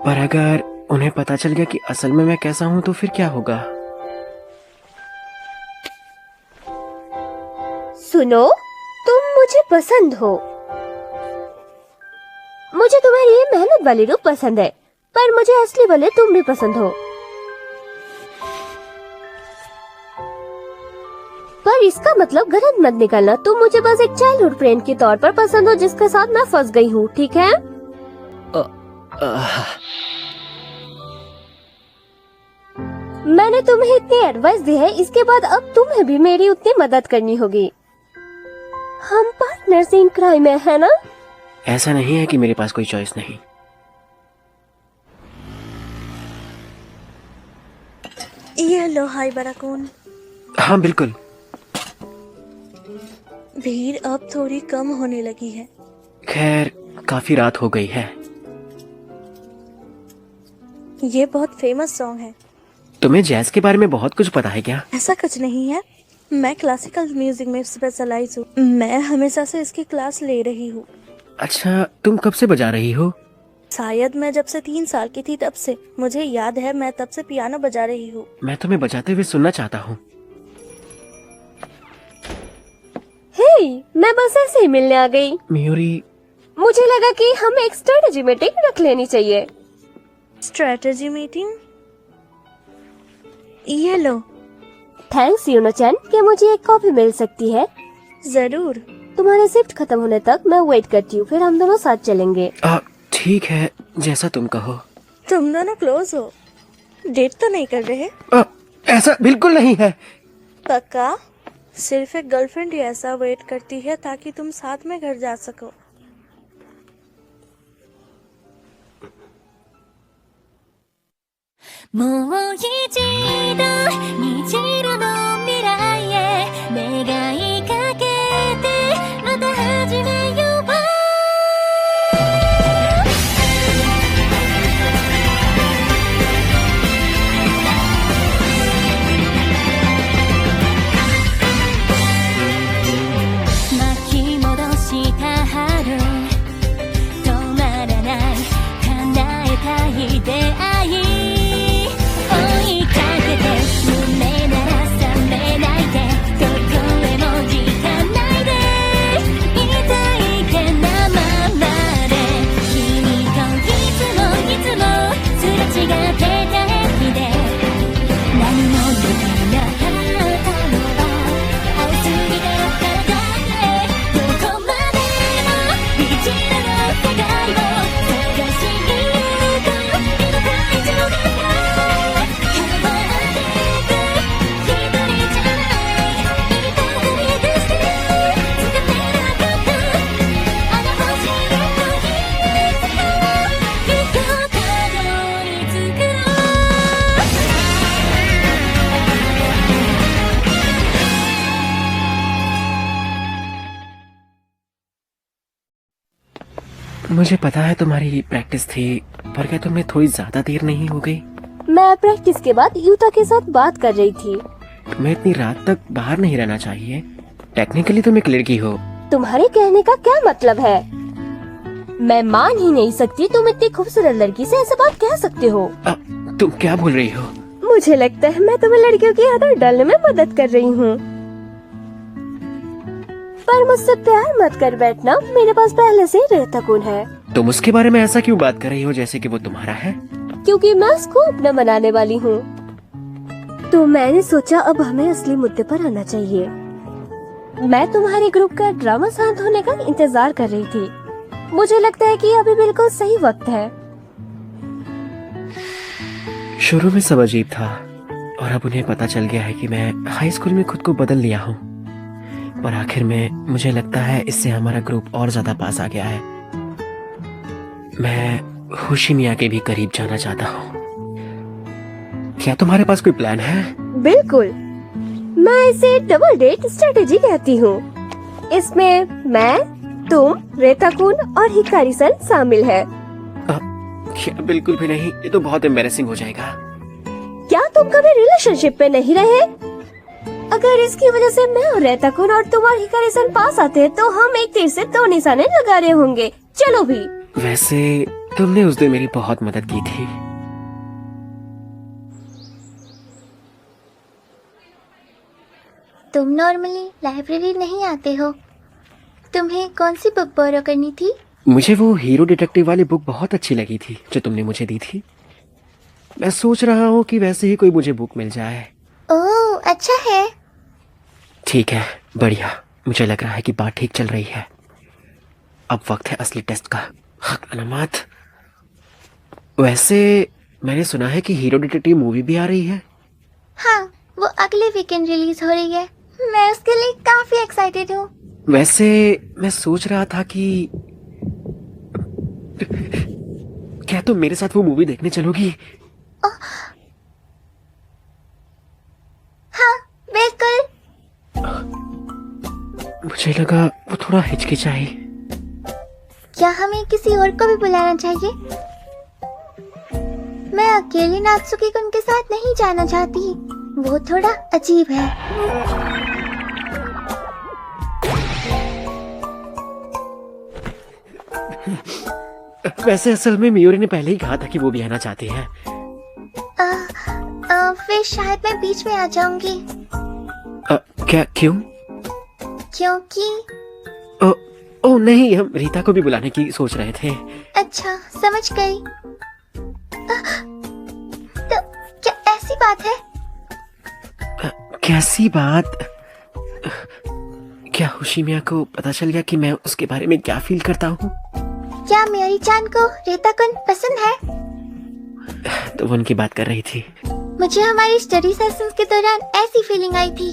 पर अगर उन्हें पता चल गया कि असल में मैं कैसा हूँ तो फिर क्या होगा? सुनो, तुम मुझे पसंद हो। मुझे तुम्हारी ये मेहनत वाली रूप पसंद है, पर मुझे असली वाले तुम भी पसंद हो। पर इसका मतलब गलत मत निकालना। तुम मुझे बस एक चाइल्डहुड फ्रेंड के तौर पर पसंद हो जिसके साथ मैं फंस गई हूँ, ठीक है? मैंने तुम्हें इतनी एडवाइस दी है, इसके बाद अब तुम्हें भी मेरी उतनी मदद करनी होगी। हम पार्टनर्स इन क्राइम में है ना? ऐसा नहीं है कि मेरे पास कोई चॉइस नहीं। ये लो हाय बराकून। हाँ बिल्कुल। भीड़ अब थोड़ी कम होने लगी है। खैर काफी रात हो गई है। ये बहुत फेमस सॉन्ग है। तुम्हें जैज के बारे में बहुत कुछ पता है क्या? ऐसा कुछ नहीं है, मैं क्लासिकल म्यूजिक में स्पेशलाइज हूँ। मैं हमेशा से इसकी क्लास ले रही हूँ। अच्छा, तुम कब से बजा रही हो? शायद मैं जब से 3 साल की थी तब से। मुझे याद है मैं तब से पियानो बजा रही हूँ। मैं तुम्हें बजाते हुए सुनना चाहता हूँ। हे, मैं बस ऐसे ही मिलने आ गई। म्यूरी, मुझे लगा कि हमें एक स्ट्रेटेजी मीटिंग रख लेनी चाहिए। Strategy meeting? ये लो। थैंक्स यूनो-चैन कि मुझे एक कॉफी मिल सकती है। जरूर। तुम्हारे शिफ्ट खत्म होने तक मैं वेट करती हूँ, फिर हम दोनों साथ चलेंगे। ठीक है, जैसा तुम कहो। तुम दोनों क्लोज हो? डेट तो नहीं कर रहे? ऐसा बिल्कुल नहीं है। पक्का? सिर्फ एक गर्लफ्रेंड ही ऐसा वेट करती है ताकि तुम साथ में घर जा सको। मुझे पता है तुम्हारी प्रैक्टिस थी, पर क्या तुम्हें थोड़ी ज्यादा देर नहीं हो गई? मैं प्रैक्टिस के बाद यूता के साथ बात कर रही थी। तुम्हें इतनी रात तक बाहर नहीं रहना चाहिए। टेक्निकली तुम एक लड़की हो। तुम्हारे कहने का क्या मतलब है? मैं मान ही नहीं सकती तुम इतनी खूबसूरत लड़की से ऐसा बात कह सकते हो। तुम क्या बोल रही हो? मुझे लगता है मैं तुम्हें लड़कियों की आदत डालने में मदद कर रही हूँ। पर मुझसे प्यार मत कर बैठना, मेरे पास पहले से रेताकुन है। तुम उसके बारे में ऐसा क्यों बात कर रही हो जैसे कि वो तुम्हारा है? क्योंकि मैं उसको अपना बनाने वाली हूँ। तो मैंने सोचा अब हमें असली मुद्दे पर आना चाहिए। मैं तुम्हारे ग्रुप का ड्रामा शांत होने का इंतजार कर रही थी। मुझे लगता है कि अभी बिल्कुल सही वक्त है। शुरू में सब अजीब था और अब उन्हें पता चल गया है कि मैं हाई स्कूल में खुद को बदल लिया हूँ। पर आखिर में मुझे लगता है इससे हमारा ग्रुप और ज्यादा पास आ गया है। मैं होशिमिया के भी करीब जाना चाहता हूँ। क्या तुम्हारे पास कोई प्लान है? बिल्कुल, मैं इसे डबल डेट स्ट्रेटेजी कहती हूँ। इसमें मैं, तुम, रेताकुन और हिकारी-सन शामिल है। क्या? बिल्कुल भी नहीं, ये तो बहुत एम्बैरेसिंग हो जाएगा। क्या तुम कभी रिलेशनशिप पे नहीं रहे? अगर इसकी वजह से मैं और रेताकुन और तुम और हिकारी-सन पास आते हैं तो हम एक तीर से 2 निशाने लगा रहे होंगे। चलो भी। वैसे तुमने उस दिन मेरी बहुत मदद की थी। तुम नॉर्मली लाइब्रेरी नहीं आते हो। तुम्हें कौन सी बुक बोरो करनी थी? मुझे वो हीरो डिटेक्टिव वाली बुक बहुत अच्छी लगी थी जो तुमने मुझे दी थी। मैं सोच रहा हूँ कि वैसे ही कोई मुझे बुक मिल जाए। ओह, अच्छा है। ठीक है, बढ़िया। मुझे लग रहा है कि बात ठीक चल रही है। अब वक्त है असली टेस्ट का। अनामात, वैसे मैंने सुना है कि हीरो डिटेक्टिव मूवी भी आ रही है। हाँ, वो अगले वीकेंड रिलीज हो रही है। मैं उसके लिए काफी एक्साइटेड हूँ। वैसे मैं सोच रहा था कि क्या तुम मेरे साथ वो मूवी देखने चलोगी? हाँ, बिल्कुल। मुझे लगा वो थोड़ा हिचकिचाई। क्या हमें किसी और को भी बुलाना चाहिए? मैं अकेले नात्सुकी कुन के साथ नहीं जाना चाहती। वो थोड़ा अजीब है। वैसे असल में मियोरी ने पहले ही कहा था कि वो भी आना चाहती है। फिर शायद मैं बीच में आ जाऊंगी। क्या, क्यों? क्योंकि ओ नहीं, हम रीता को भी बुलाने की सोच रहे थे। अच्छा, समझ गई। तो क्या ऐसी बात है? कैसी बात? क्या होशिमिया को पता चल गया कि मैं उसके बारे में क्या फील करता हूँ? क्या मेरी चान को रीता कुन पसंद है? तो वो उनकी बात कर रही थी। मुझे हमारी स्टडी सेशंस के दौरान ऐसी फीलिंग आई थी।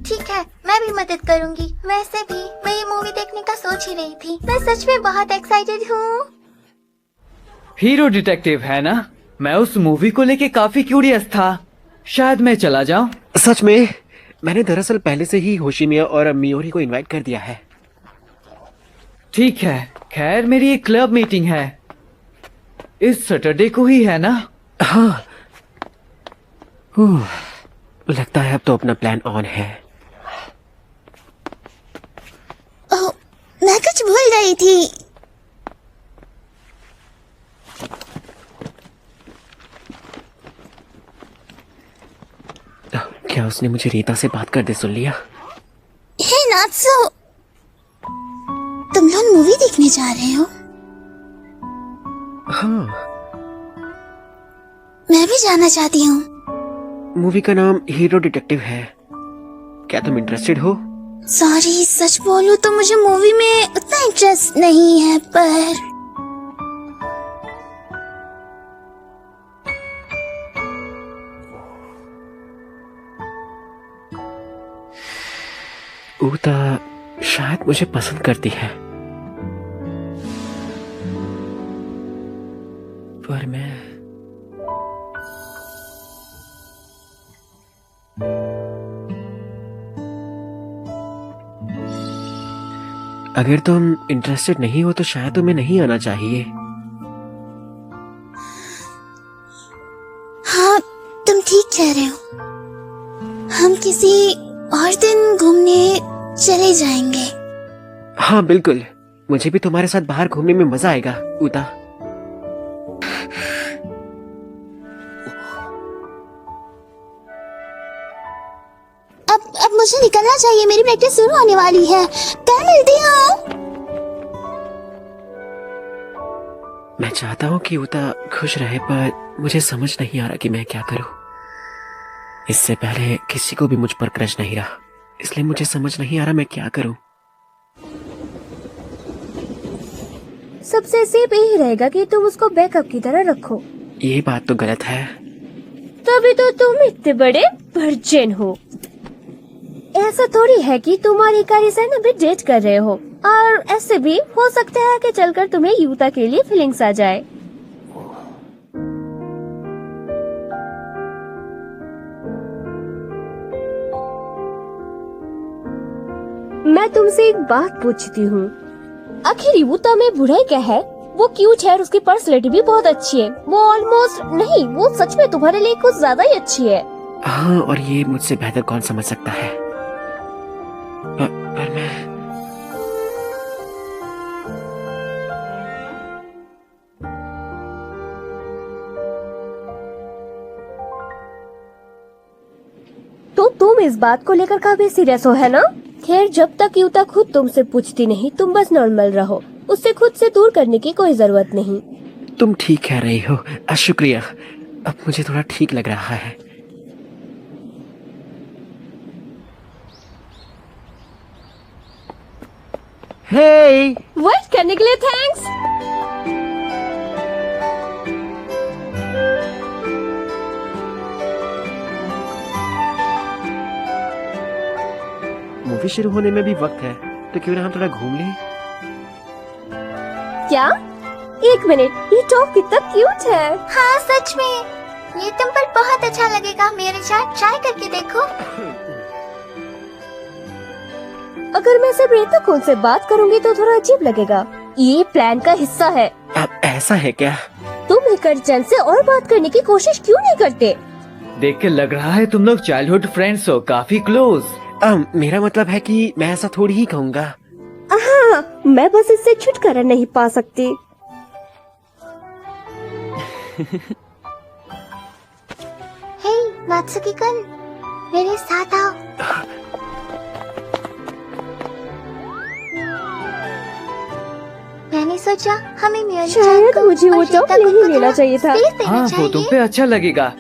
ठीक है, मैं भी मदद करूंगी। वैसे भी मैं ये मूवी देखने का सोच ही रही थी। मैं सच में बहुत एक्साइटेड हूँ। हीरो डिटेक्टिव है ना? मैं उस मूवी को लेके काफी क्यूरियस था। शायद मैं चला जाऊं। सच में मैंने दरअसल पहले से ही होशिमिया और मियोरी को इनवाइट कर दिया है। ठीक है, खैर मेरी एक क्लब मीटिंग है इस सैटरडे को ही, है ना? हाँ। लगता है अब तो अपना प्लान ऑन है। ओह, मैं कुछ भूल गई थी। क्या उसने मुझे रीता से बात करते सुन लिया? हे नात्सु, तुम लोग मूवी देखने जा रहे हो? हाँ। मैं भी जाना चाहती हूँ। मूवी का नाम हीरो डिटेक्टिव है। क्या तुम इंटरेस्टेड हो? सॉरी, सच बोलूं तो मुझे मूवी में उतना इंटरेस्ट नहीं है, पर ऊता शायद मुझे पसंद करती है, पर मैं अगर तुम इंटरेस्टेड नहीं हो तो शायद तुम्हें नहीं आना चाहिए। हाँ, तुम ठीक कह रहे हो। हम किसी और दिन घूमने चले जाएंगे। हाँ बिल्कुल, मुझे भी तुम्हारे साथ बाहर घूमने में मजा आएगा ऊता। अब मुझे निकलना चाहिए, मेरी प्रैक्टिस शुरू होने वाली है। कल मिलती हूँ। मैं चाहता हूँ कि ऊता खुश रहे, पर मुझे समझ नहीं आ रहा कि मैं क्या करूँ। इससे पहले किसी को भी मुझ पर क्रश नहीं रहा, इसलिए मुझे समझ नहीं आ रहा मैं क्या करूँ। सबसे सेफ यही रहेगा कि तुम उसको बैकअप की तरह रखो। ये बात तो गलत है। तभी तो तुम इतने बड़े वर्जिन हो। ऐसा थोड़ी है कि तुम्हारी कारीसन अभी डेट कर रहे हो, और ऐसे भी हो सकता है कि चलकर तुम्हें यूता के लिए फीलिंग्स आ जाए। मैं तुमसे एक बात पूछती हूँ, आखिर यूता में बुराई क्या है? वो क्यूट है और उसकी पर्सनैलिटी भी बहुत अच्छी है। वो ऑलमोस्ट नहीं, वो सच में तुम्हारे लिए कुछ ज्यादा ही अच्छी है। हाँ, और ये मुझसे बेहतर कौन समझ सकता है। पर मैं तुम इस बात को लेकर काफी सीरियस हो, है ना? खैर, जब तक युता खुद तुमसे पूछती नहीं, तुम बस नॉर्मल रहो। उससे खुद से दूर करने की कोई जरूरत नहीं। तुम ठीक कह रही हो। शुक्रिया। अब मुझे थोड़ा ठीक लग रहा है। हे, वेट करने के लिए थैंक्स। मूवी शुरू होने में भी वक्त है, तो क्यों ना हम थोड़ा घूम लें? क्या? एक मिनट, ये टॉप कितना क्यूट है। हाँ सच में, ये तुम पर बहुत अच्छा लगेगा मेरे जान, ट्राई करके देखो। अगर मैं सिर्फ रेतुकुन से बात करूंगी तो थोड़ा अजीब लगेगा। ये प्लान का हिस्सा है। अब ऐसा है क्या? तुम हिकरी-चन से और बात करने की कोशिश क्यों नहीं करते? देख के लग रहा है तुम लोग चाइल्डहुड फ्रेंड्स हो, काफी क्लोज। मेरा मतलब है कि मैं ऐसा थोड़ी ही कहूँगा। हाँ, मैं बस इससे छुटकारा नहीं पा सकती। हे नात्सुकी-कुन, मेरे साथ आओ। मैंने सोचा हमें म्यूजिक शायद मुझे वो टॉप नहीं लेना चाहिए था। हाँ वो तुम पे अच्छा लगेगा।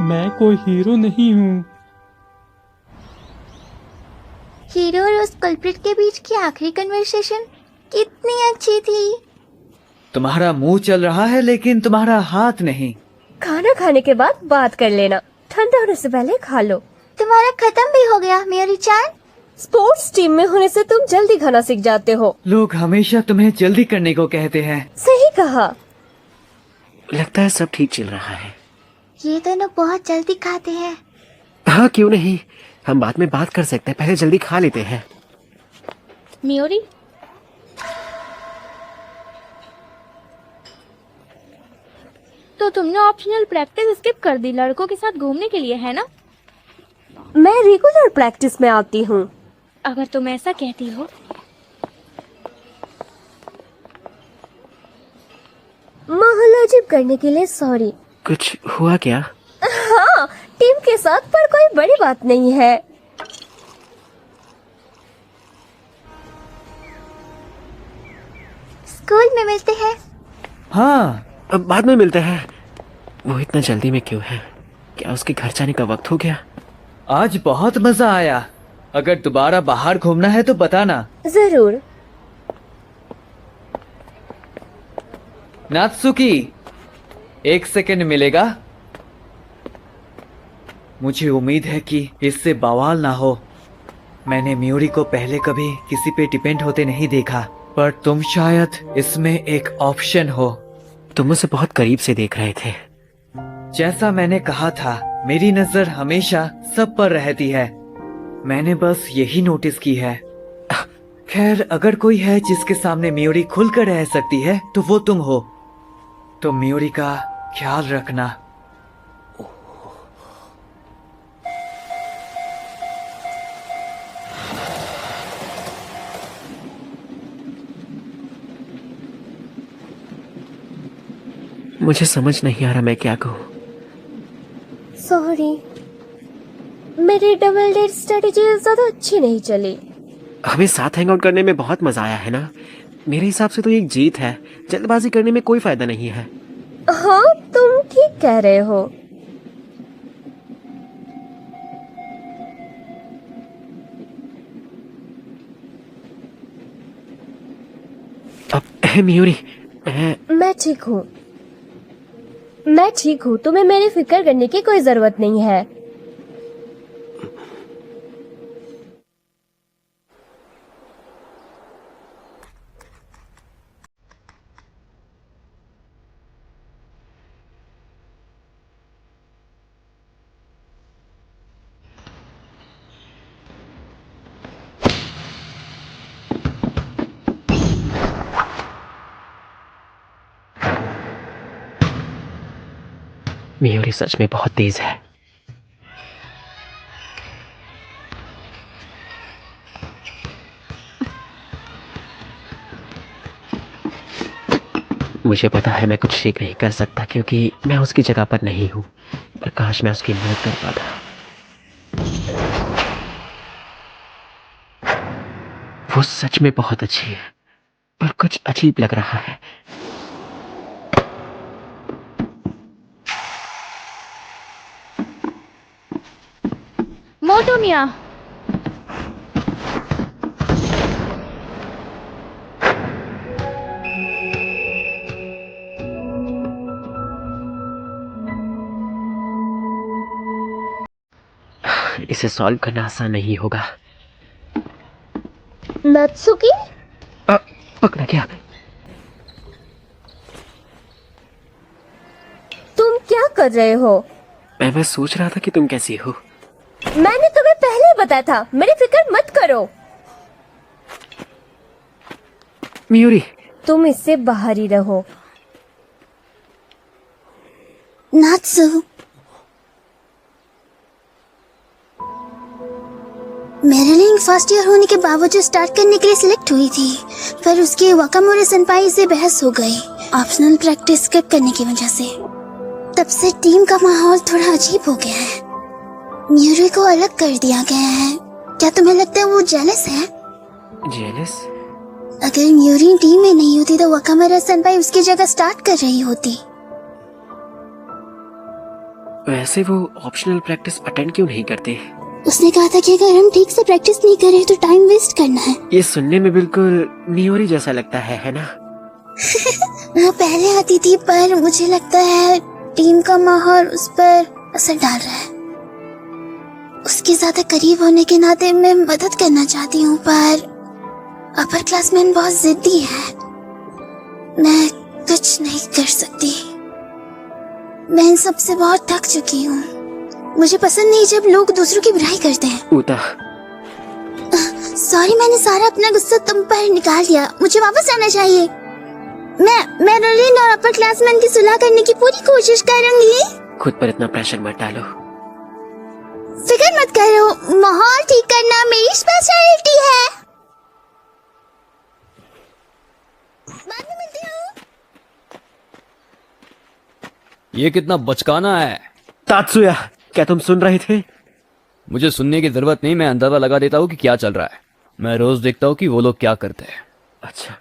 मैं कोई हीरो नहीं हूँ। हीरो और उस कल्प्रिट के बीच की आखिरी कन्वर्सेशन कितनी अच्छी थी। तुम्हारा मुंह चल रहा है लेकिन तुम्हारा हाथ नहीं। खाना खाने के बाद बात कर लेना, ठंडा होने से पहले खा लो। तुम्हारा खत्म भी हो गया मेरी-चान। स्पोर्ट्स टीम में होने से तुम जल्दी खाना सीख जाते हो। लोग हमेशा तुम्हें जल्दी करने को कहते हैं। सही कहा। लगता है सब ठीक चल रहा है। ये दोनों बहुत जल्दी खाते हैं। हाँ क्यों नहीं, हम बाद में बात कर सकते हैं, पहले जल्दी खा लेते हैं। मियोरी, तो तुमने ऑप्शनल प्रैक्टिस स्किप कर दी लड़कों के साथ घूमने के लिए, है ना? मैं रेगुलर प्रैक्टिस में आती हूँ। अगर तुम ऐसा कहती हो। माहौल अजीब करने के लिए सॉरी। कुछ हुआ क्या? हाँ, टीम के साथ, पर कोई बड़ी बात नहीं है। स्कूल में मिलते हैं। हाँ अब बाद में मिलते हैं। वो इतना जल्दी में क्यों है? क्या उसके घर जाने का वक्त हो गया? आज बहुत मजा आया। अगर दोबारा बाहर घूमना है तो बताना। जरूर। नात्सुकी, 1 सेकंड मिलेगा? मुझे उम्मीद है कि इससे बवाल ना हो। मैंने म्यूरी को पहले कभी किसी पे डिपेंड होते नहीं देखा, पर तुम शायद इसमें एक ऑप्शन हो। तुम मुझसे बहुत करीब से देख रहे थे। जैसा मैंने कहा था, मेरी नजर हमेशा सब पर रहती है। मैंने बस यही नोटिस की है। खैर, अगर कोई है जिसके सामने म्यूरी खुलकर रह सकती है तो वो तुम हो। तो म्यूरी का ख्याल रखना। मुझे समझ नहीं आ रहा मैं क्या कहूँ। सॉरी, मेरी डबल डेट स्ट्रेटेजी ज्यादा अच्छी नहीं चली। हमें साथ हैंग आउट करने में बहुत मजा आया है ना? मेरे हिसाब से तो ये एक जीत है। जल्दबाजी करने में कोई फायदा नहीं है। हाँ, तुम ठीक कह रहे हो। अब म्यूरी, मैं ठीक हूँ। मैं ठीक हूँ, तुम्हें मेरी फिक्र करने की कोई जरूरत नहीं है। मियोरी सच में बहुत तेज है। मुझे पता है मैं कुछ ठीक नहीं कर सकता क्योंकि मैं उसकी जगह पर नहीं हूँ, पर काश मैं उसकी मदद कर पाता। वो सच में बहुत अच्छी है, पर कुछ अजीब लग रहा है। मोटोमिया, इसे सॉल्व करना आसान नहीं होगा। नात्सुकी, पकड़ा क्या? तुम क्या कर रहे हो? मैं बस सोच रहा था कि तुम कैसी हो। मैंने तुम्हें पहले ही बताया था, मेरी फिक्र मत करो। मियोरी, तुम इससे बाहर ही रहो। नात्सु, मेरिलिन फर्स्ट ईयर होने के बावजूद स्टार्ट करने के लिए सिलेक्ट हुई थी, पर उसके वाकामोरे सेनपाई से बहस हो गई ऑप्शनल प्रैक्टिस स्किप करने की वजह से। तब से टीम का माहौल थोड़ा अजीब हो गया है। मियोरी को अलग कर दिया गया है। क्या तुम्हें लगता है वो जेलस है? जेलस? अगर मियोरी टीम में नहीं होती तो वाकामोरे सेनपाई उसकी जगह स्टार्ट कर रही होती। वैसे वो ऑप्शनल प्रैक्टिस अटेंड क्यों नहीं करते? उसने कहा था कि अगर हम ठीक से प्रैक्टिस नहीं करें तो टाइम वेस्ट करना है। ये सुनने में बिल्कुल मियोरी जैसा लगता है ना? वो पहले आती थी, पर मुझे लगता है टीम का माहौल उस पर असर डाल रहा है। उसके ज्यादा करीब होने के नाते मैं मदद करना चाहती हूँ, पर अपर क्लासमैन बहुत जिद्दी है। मैं कुछ नहीं कर सकती। मैं इन सब से बहुत थक चुकी हूँ। मुझे पसंद नहीं जब लोग दूसरों की बुराई करते हैं। ऊता, सॉरी, मैंने सारा अपना गुस्सा तुम पर निकाल दिया। मुझे वापस आना चाहिए। मैं मेरिलिन और अपर क्लासमैन की सुलह करने की पूरी कोशिश करूंगी। खुद पर इतना प्रेशर मत डालो। फिक्र मत करो, माहौल ठीक करना मेरी स्पेशलिटी है। बाद में मिलती हूँ। ये कितना बचकाना है। तात्सुया, क्या तुम सुन रहे थे? मुझे सुनने की जरूरत नहीं, मैं अंदाजा लगा देता हूँ कि क्या चल रहा है। मैं रोज देखता हूँ कि वो लोग क्या करते हैं। अच्छा,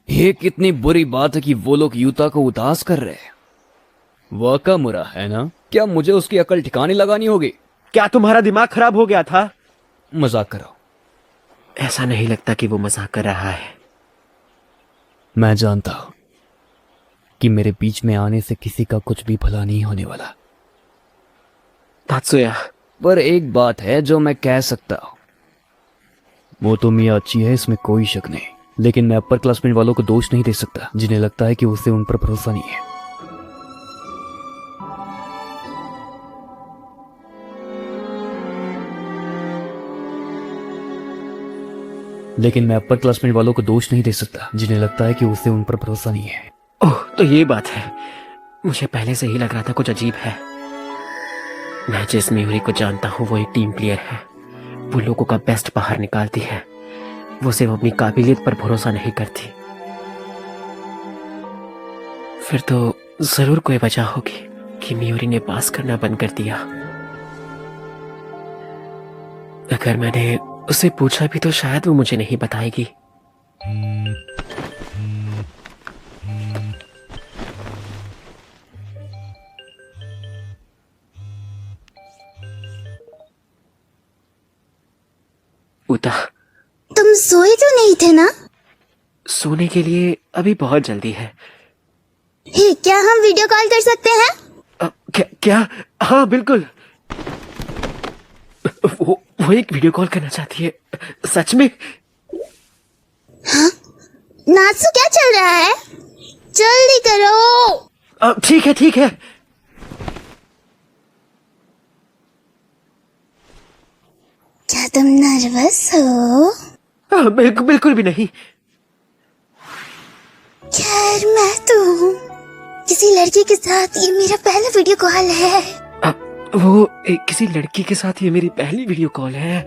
ये कितनी बुरी बात है कि वो लोग यूता को उदास कर रहे हैं। वाकामुरा है ना? क्या मुझे उसकी अकल ठिकाने लगानी होगी? क्या तुम्हारा दिमाग खराब हो गया था? मजाक करो। ऐसा नहीं लगता कि वो मजाक कर रहा है। मैं जानता हूँ कि मेरे बीच में आने से किसी का कुछ भी भला नहीं होने वाला। तात्सुया, पर एक बात है जो मैं कह सकता हूँ, मोटोमिया अच्छी है, इसमें कोई शक नहीं। लेकिन मैं अपर क्लासमेट वालों को दोष नहीं दे सकता जिन्हें लगता है कि उसे उन पर भरोसा नहीं है। लेकिन मैं अपर क्लासमेट वालों को दोष नहीं दे सकता जिन्हें लगता है कि उसे उन पर भरोसा नहीं है। ओह, तो ये बात है। मुझे पहले से ही लग रहा था कुछ अजीब है। मैं जिस मियोरी को जानता हूँ वो एक टीम प्लेयर है। वो लोगों का बेस्ट बाहर निकालती है। वो सिर्फ अपनी काबिलियत पर भरोसा नहीं करती। फिर तो जरूर कोई वजह होगी कि मियोरी ने पास करना बंद कर दिया। अगर मैंने उससे पूछा भी तो शायद वो मुझे नहीं बताएगी। उता, तुम सोए तो नहीं थे ना? सोने के लिए अभी बहुत जल्दी है। हे, क्या हम वीडियो कॉल कर सकते हैं? क्या? हाँ बिल्कुल। वो एक वीडियो कॉल करना चाहती है। सच में? हाँ? नात्सु, क्या चल रहा है? जल्दी करो। ठीक है ठीक है। क्या तुम नर्वस हो? बिल्कुल भी नहीं। खैर, मैं तो हूँ। किसी लड़की के साथ ये मेरा पहला वीडियो कॉल है। वो किसी लड़की के साथ ये मेरी पहली वीडियो कॉल है।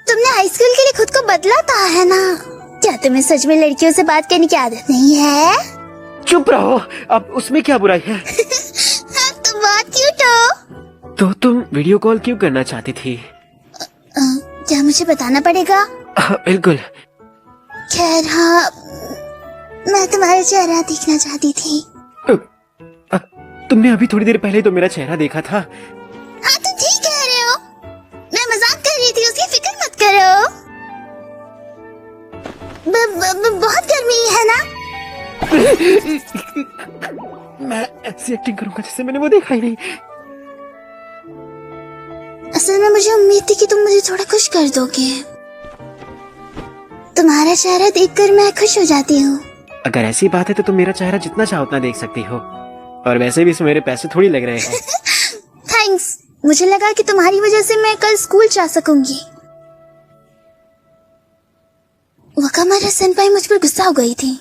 तुमने हाई स्कूल के लिए खुद को बदला था है ना? क्या तुम्हें सच में लड़कियों से बात करने की आदत नहीं है? चुप रहो, अब उसमें क्या बुराई है? तुम बहुत क्यूट हो। तो तुम वीडियो कॉल क्यों करना चाहती थी? क्या मुझे बताना पड़ेगा? बिल्कुल। खैर हाँ, मैं तुम्हारा चेहरा देखना चाहती थी। तुमने अभी थोड़ी देर पहले तो मेरा चेहरा देखा था। हाँ तुम ठीक कह रहे हो, मैं मजाक कर रही थी, उसकी फिक्र मत करो। बहुत गर्मी है ना? मैं ऐसी एक्टिंग करूंगा जैसे मैंने वो देखा ही नहीं। असल में मुझे उम्मीद थी कि तुम मुझे थोड़ा खुश कर दोगे। तुम्हारा चेहरा देखकर मैं खुश हो जाती हूँ। अगर ऐसी बात है तो तुम मेरा चेहरा जितना चाहो उतना देख सकती हो, और वैसे भी इसमें मेरे पैसे थोड़ी लग रहे हैं। थैंक्स, मुझे लगा कि तुम्हारी वजह से मैं कल स्कूल जा सकूंगी। वकामारा सेनपाई मुझ पर गुस्सा हो गई थी।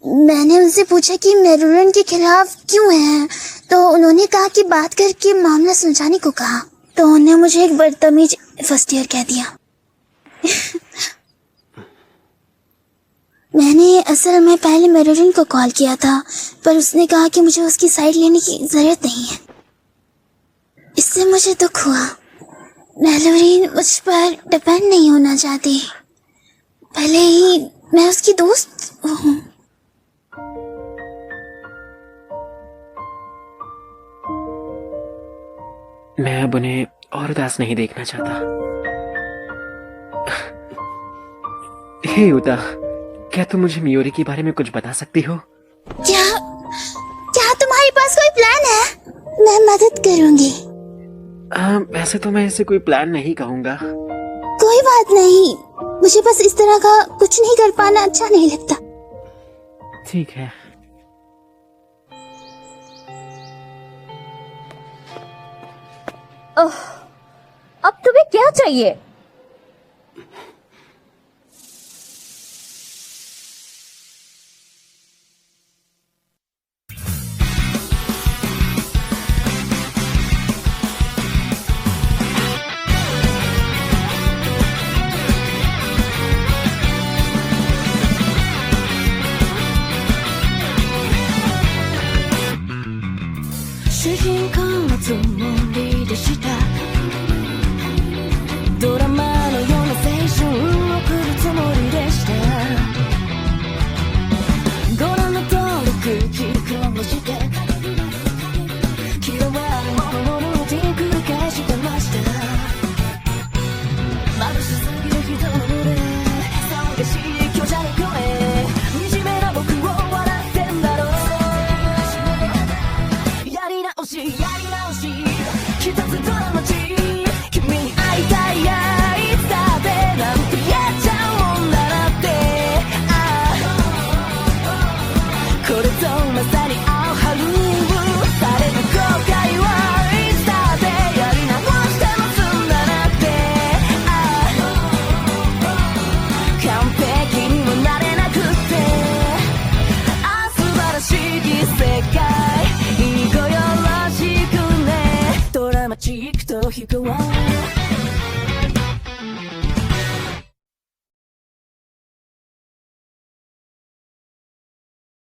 मैंने उनसे पूछा कि मेरुरन के खिलाफ क्यों है, तो उन्होंने कहा कि बात करके मामला सुलझाने को कहा। तो उन्होंने मुझे एक बदतमीज फर्स्ट ईयर कह दिया। मैंने असल में पहले मेरुरन को कॉल किया था, पर उसने कहा कि मुझे उसकी साइड लेने की जरूरत नहीं है। इससे मुझे दुख हुआ। मेरुरन मुझ पर डिपेंड नहीं होना चाहती, भले ही मैं उसकी दोस्त हूँ। मैं अब उन्हें और उदास नहीं देखना चाहता। हे युता, क्या तुम मुझे मियोरी के बारे में कुछ बता सकती हो? क्या तुम्हारे पास कोई प्लान है? मैं मदद करूंगी। वैसे तो मैं इसे कोई प्लान नहीं कहूँगा। कोई बात नहीं, मुझे बस इस तरह का कुछ नहीं कर पाना अच्छा नहीं लगता। ठीक है। अब तुम्हें क्या चाहिए?主人公のつもりでした。ドラマのような青春を送るつもりでした。ご覧の通り口に殺して嫌われ者のルーティン繰り返してました。眩しすぎる人の群れ、騒がしい強者の声、惨めな僕を笑ってんだろう。やり直し一つドラマチ君に会いたいやいつだってなんて言えちゃうもんだなって。これぞまさに青春される後悔はいつだってやり直しても済んだなって。完璧にもなれなくって素晴らしい世界ごよろしくね。ドラマチックと飛行